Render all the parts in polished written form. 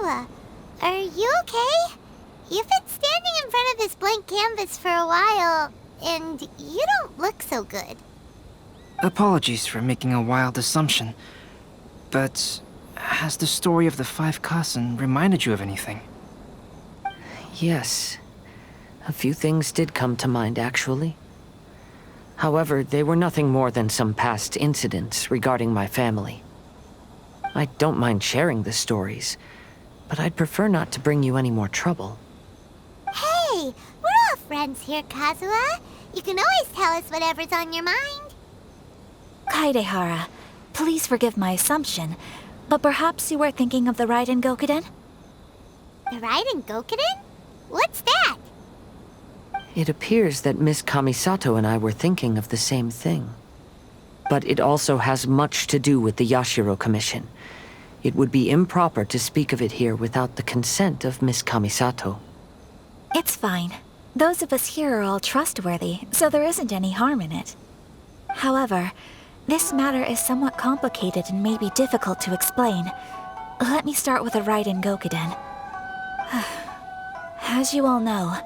Kazuha, are you okay? You've been standing in front of this blank canvas for a while, and you don't look so good. Apologies for making a wild assumption, but has the story of the 5 Kasen reminded you of anything? Yes. A few things did come to mind, actually. However, they were nothing more than some past incidents regarding my family. I don't mind sharing the stories, but I'd prefer not to bring you any more trouble. Hey, we're all friends here, Kazuha. You can always tell us whatever's on your mind. Kaidehara, please forgive my assumption, but perhaps you were thinking of the Raiden Gokaden? The Raiden Gokaden? What's that? It appears that Miss Kamisato and I were thinking of the same thing. But it also has much to do with the Yashiro Commission. It would be improper to speak of it here without the consent of Miss Kamisato. It's fine. Those of us here are all trustworthy, so there isn't any harm in it. However, this matter is somewhat complicated and may be difficult to explain. Let me start with the Raiden Gokaden. As you all know,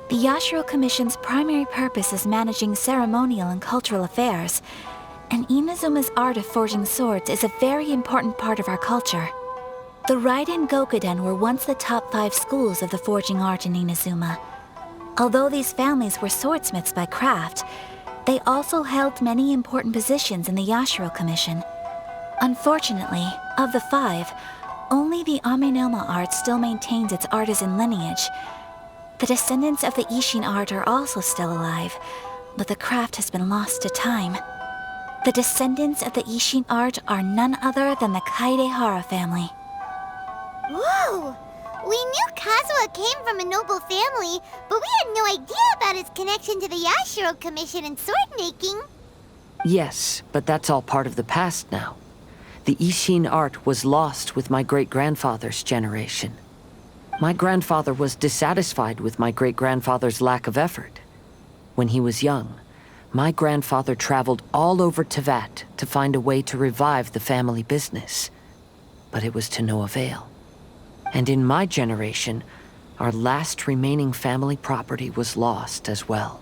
the Yashiro Commission's primary purpose is managing ceremonial and cultural affairs, and Inazuma's art of forging swords is a very important part of our culture. The Raiden Gokaden were once the top 5 schools of the forging art in Inazuma. Although these families were swordsmiths by craft, they also held many important positions in the Yashiro Commission. Unfortunately, of the 5, only the Amenoma art still maintains its artisan lineage. The descendants of the Ishin art are also still alive, but the craft has been lost to time. The descendants of the Ishin art are none other than the Kaidehara family. Whoa! We knew Kazuha came from a noble family, but we had no idea about his connection to the Yashiro Commission and sword making. Yes, but that's all part of the past now. The Ishin art was lost with my great-grandfather's generation. My grandfather was dissatisfied with my great-grandfather's lack of effort. When he was young, my grandfather traveled all over Teyvat to find a way to revive the family business. But it was to no avail. And in my generation, our last remaining family property was lost as well.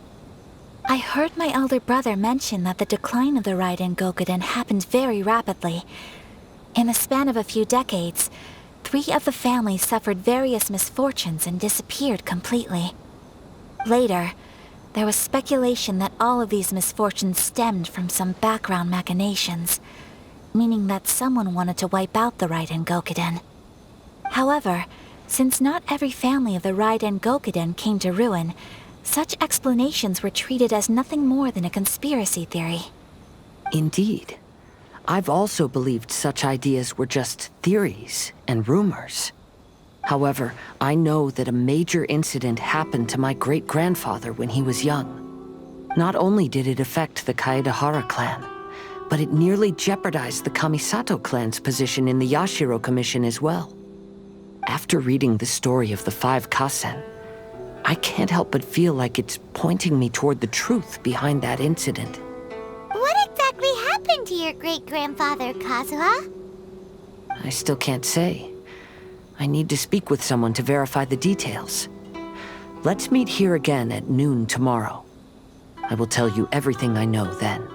I heard my elder brother mention that the decline of the Raiden Gokaden happened very rapidly. In the span of a few decades, 3 of the families suffered various misfortunes and disappeared completely. Later, there was speculation that all of these misfortunes stemmed from some background machinations, meaning that someone wanted to wipe out the Raiden Gokaden. However, since not every family of the Raiden Gokaden came to ruin, such explanations were treated as nothing more than a conspiracy theory. Indeed. I've also believed such ideas were just theories and rumors. However, I know that a major incident happened to my great-grandfather when he was young. Not only did it affect the Kaedehara clan, but it nearly jeopardized the Kamisato clan's position in the Yashiro Commission as well. After reading the story of the 5 Kasen, I can't help but feel like it's pointing me toward the truth behind that incident. What exactly happened to your great-grandfather, Kazuha? I still can't say. I need to speak with someone to verify the details. Let's meet here again at noon tomorrow. I will tell you everything I know then.